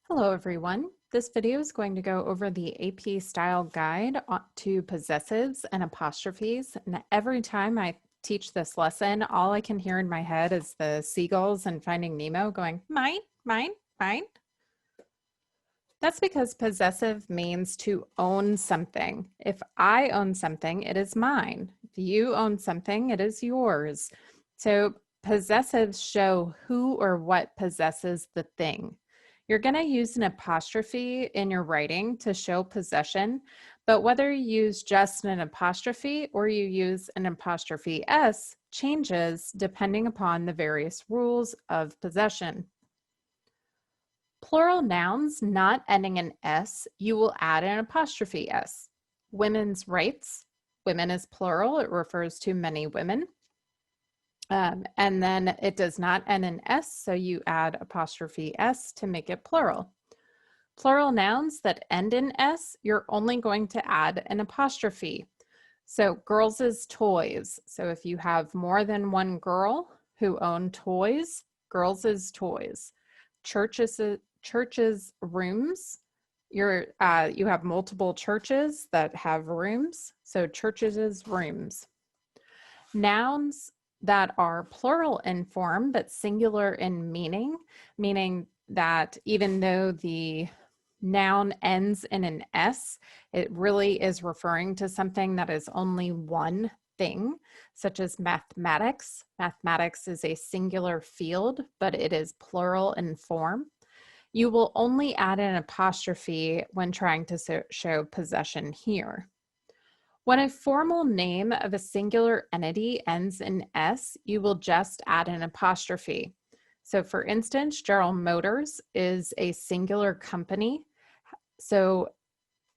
Hello everyone. This video is going to go over the AP style guide to possessives and apostrophes. And every time I teach this lesson, all I can hear in my head is the seagulls and Finding Nemo going, mine, mine, mine. That's because possessive means to own something. If I own something, it is mine. If you own something, it is yours. So possessives show who or what possesses the thing. You're going to use an apostrophe in your writing to show possession, but whether you use just an apostrophe or you use an apostrophe S changes depending upon the various rules of possession. Plural nouns not ending in S, you will add an apostrophe S. Women's rights, women is plural, it refers to many women. And then it does not end in S, so you add apostrophe S to make it plural. Plural nouns that end in S, you're only going to add an apostrophe. So girls is toys. So if you have more than one girl who own toys, girls is toys. Churches rooms. You have multiple churches that have rooms, so churches is rooms. Nouns that are plural in form but singular in meaning, meaning that even though the noun ends in an S, it really is referring to something that is only one thing, such as mathematics. Mathematics is a singular field, but it is plural in form. You will only add an apostrophe when trying to show possession here. When a formal name of a singular entity ends in S, you will just add an apostrophe. So for instance, General Motors is a singular company, so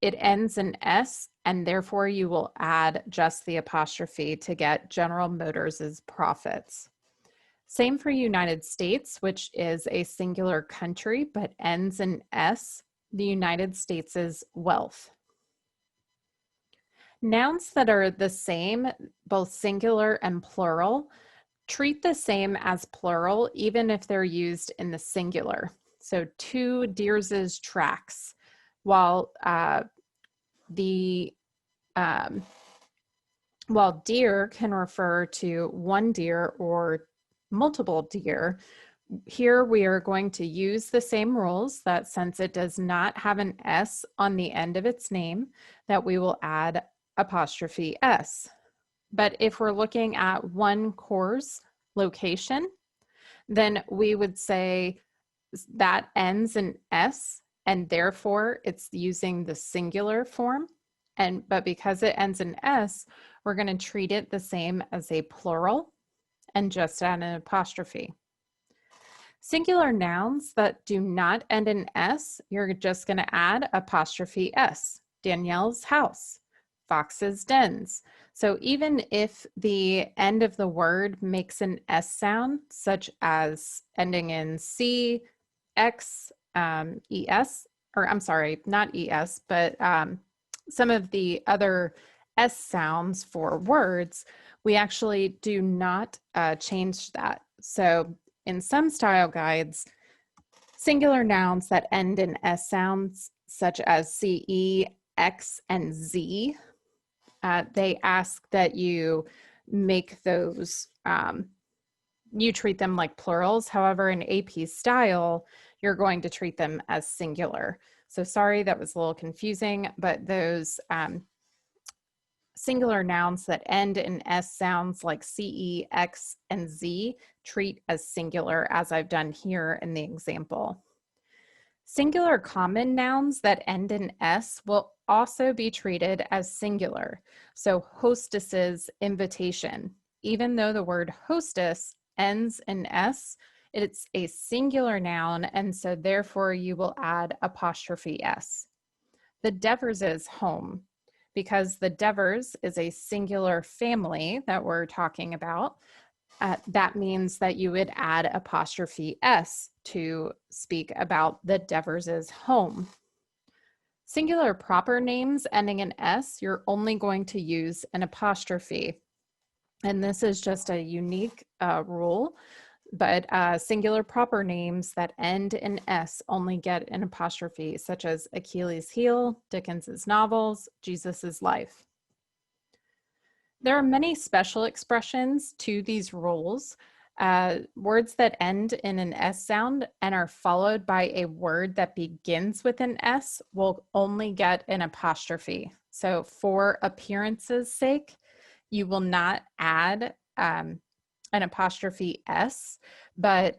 it ends in S, and therefore you will add just the apostrophe to get General Motors' profits. Same for United States, which is a singular country, but ends in S, the United States' wealth. Nouns that are the same, both singular and plural, treat the same as plural, even if they're used in the singular. So two deers' tracks, while deer can refer to one deer or multiple deer, here we are going to use the same rules that since it does not have an S on the end of its name, that we will add apostrophe S. But if we're looking at one course location, then we would say that ends in S, and therefore it's using the singular form. But because it ends in S, we're going to treat it the same as a plural and just add an apostrophe. Singular nouns that do not end in S, you're just going to add apostrophe S. Danielle's house, Fox's dens. So even if the end of the word makes an S sound, such as ending in C, X, ES, or I'm sorry, not ES, but some of the other S sounds for words, we actually do not change that. So in some style guides, singular nouns that end in S sounds, such as CE, X, and Z, they ask that you make those, you treat them like plurals. However, in AP style, you're going to treat them as singular. So sorry, that was a little confusing, but those singular nouns that end in S sounds like CE, X, and Z treat as singular, as I've done here in the example. Singular common nouns that end in S will also be treated as singular. So hostess's invitation, even though the word hostess ends in S, it's a singular noun, and so therefore you will add apostrophe S. The Devers' home, because the Devers is a singular family that we're talking about, that means that you would add apostrophe S to speak about the Devers' home. Singular proper names ending in S, you're only going to use an apostrophe. And this is just a unique rule but singular proper names that end in S only get an apostrophe, such as Achilles' heel, Dickens's novels, Jesus's life. There are many special expressions to these rules. Words that end in an S sound and are followed by a word that begins with an S will only get an apostrophe. So for appearance's sake, you will not add an apostrophe S, but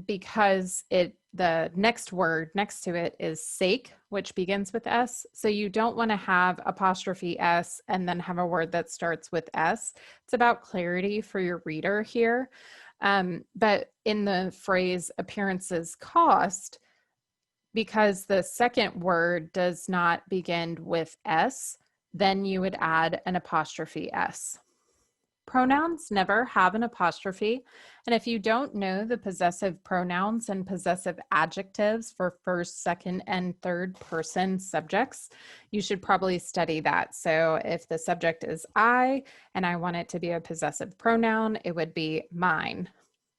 because the next word next to it is sake, which begins with S. So you don't want to have apostrophe S and then have a word that starts with S. It's about clarity for your reader here. But in the phrase appearances cost, because the second word does not begin with S, then you would add an apostrophe S. Pronouns never have an apostrophe, and if you don't know the possessive pronouns and possessive adjectives for first, second, and third person subjects, you should probably study that. So if the subject is I and I want it to be a possessive pronoun, it would be mine.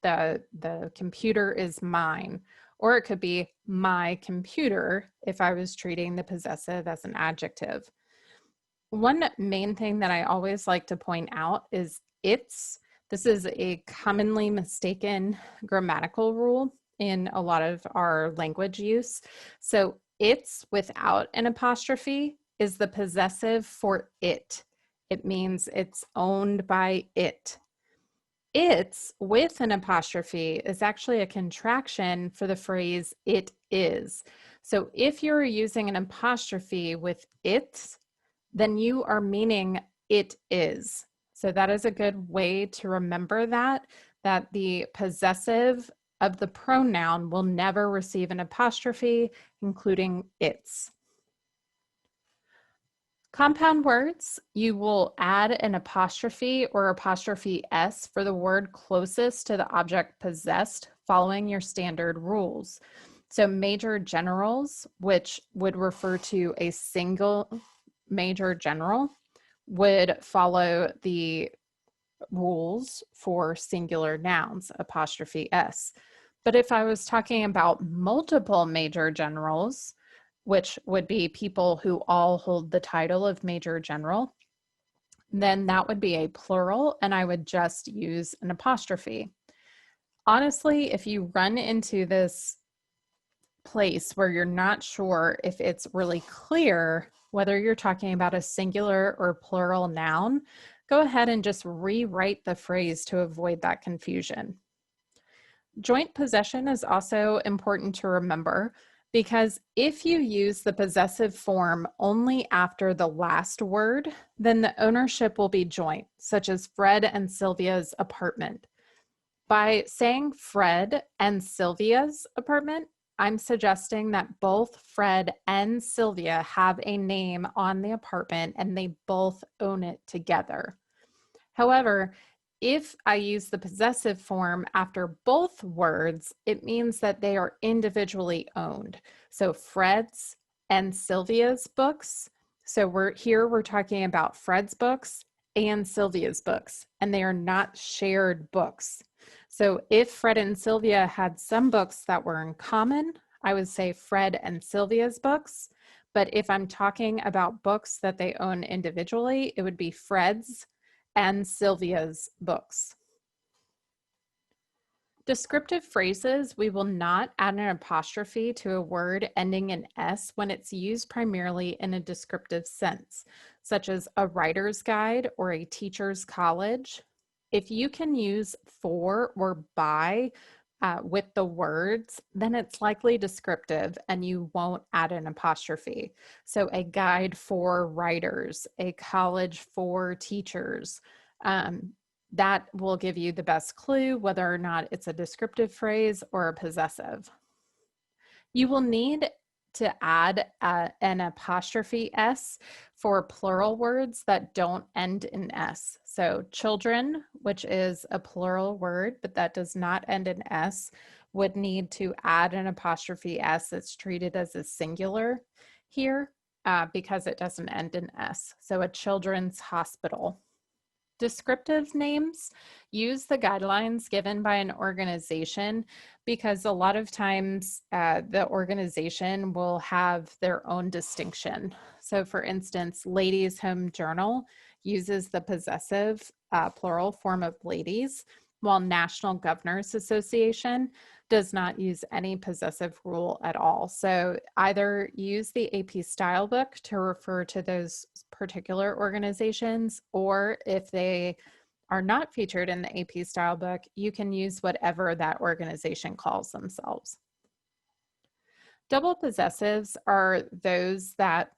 The computer is mine. Or it could be my computer if I was treating the possessive as an adjective. One main thing that I always like to point out is it's. This is a commonly mistaken grammatical rule in a lot of our language use. So it's without an apostrophe is the possessive for it. It means it's owned by it. It's with an apostrophe is actually a contraction for the phrase it is. So if you're using an apostrophe with it, then you are meaning it is. So that is a good way to remember that the possessive of the pronoun will never receive an apostrophe, including its. Compound words, you will add an apostrophe or apostrophe S for the word closest to the object possessed following your standard rules. So major generals, which would refer to a single major general, would follow the rules for singular nouns, apostrophe S. But if I was talking about multiple major generals, which would be people who all hold the title of major general, then that would be a plural and I would just use an apostrophe. Honestly, if you run into this place where you're not sure if it's really clear whether you're talking about a singular or plural noun, go ahead and just rewrite the phrase to avoid that confusion. Joint possession is also important to remember because if you use the possessive form only after the last word, then the ownership will be joint, such as Fred and Sylvia's apartment. By saying Fred and Sylvia's apartment, I'm suggesting that both Fred and Sylvia have a name on the apartment and they both own it together. However, if I use the possessive form after both words, it means that they are individually owned. So Fred's and Sylvia's books. So we're talking about Fred's books and Sylvia's books, and they are not shared books. So if Fred and Sylvia had some books that were in common, I would say Fred and Sylvia's books. But if I'm talking about books that they own individually, it would be Fred's and Sylvia's books. Descriptive phrases, we will not add an apostrophe to a word ending in S when it's used primarily in a descriptive sense, such as a writer's guide or a teacher's college. If you can use for or by with the words, then it's likely descriptive and you won't add an apostrophe. So a guide for writers, a college for teachers, that will give you the best clue whether or not it's a descriptive phrase or a possessive. You will need to add an apostrophe S for plural words that don't end in S. So children, which is a plural word, but that does not end in S, would need to add an apostrophe S that's treated as a singular here because it doesn't end in S. So a children's hospital. Descriptive names use the guidelines given by an organization because a lot of times the organization will have their own distinction. So, for instance, Ladies Home Journal uses the possessive plural form of ladies, while National Governors Association does not use any possessive rule at all. So either use the AP Stylebook to refer to those particular organizations, or if they are not featured in the AP Stylebook, you can use whatever that organization calls themselves. Double possessives are those that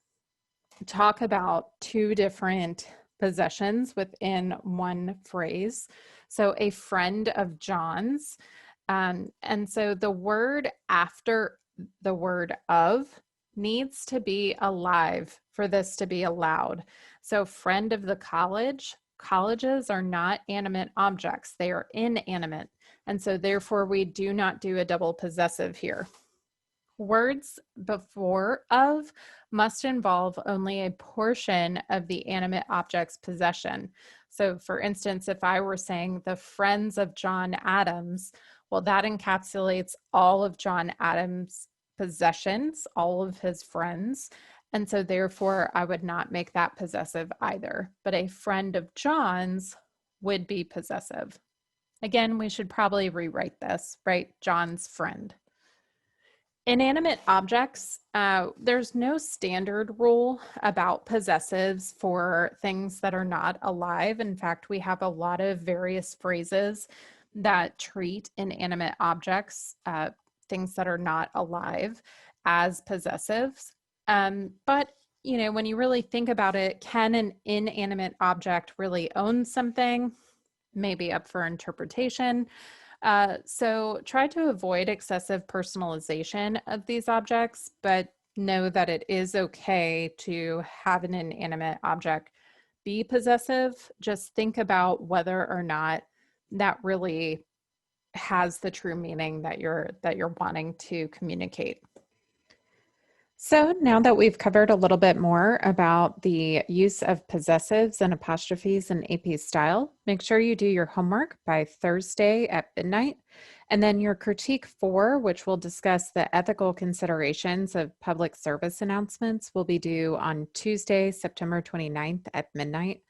talk about two different possessions within one phrase. So a friend of John's. And so the word after the word of needs to be alive for this to be allowed. So friend of the college, colleges are not animate objects, they are inanimate. And so therefore we do not do a double possessive here. Words before of must involve only a portion of the animate object's possession. So for instance, if I were saying the friends of John Adams, well, that encapsulates all of John Adams' possessions, all of his friends. And so therefore I would not make that possessive either, but a friend of John's would be possessive. Again, we should probably rewrite this, right? John's friend. Inanimate objects, there's no standard rule about possessives for things that are not alive. In fact, we have a lot of various phrases that treat inanimate objects, things that are not alive, as possessives. But when you really think about it, can an inanimate object really own something? Maybe up for interpretation. So try to avoid excessive personalization of these objects, but know that it is okay to have an inanimate object be possessive. Just think about whether or not that really has the true meaning that you're wanting to communicate. So now that we've covered a little bit more about the use of possessives and apostrophes in AP Style, make sure you do your homework by Thursday at midnight. And then your critique 4, which will discuss the ethical considerations of public service announcements, will be due on Tuesday, September 29th at midnight.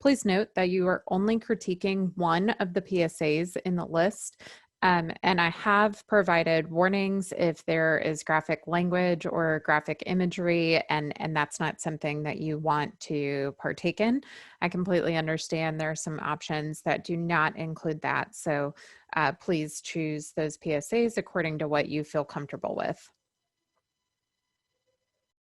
Please note that you are only critiquing one of the PSAs in the list. And I have provided warnings if there is graphic language or graphic imagery, and that's not something that you want to partake in. I completely understand there are some options that do not include that. So please choose those PSAs according to what you feel comfortable with.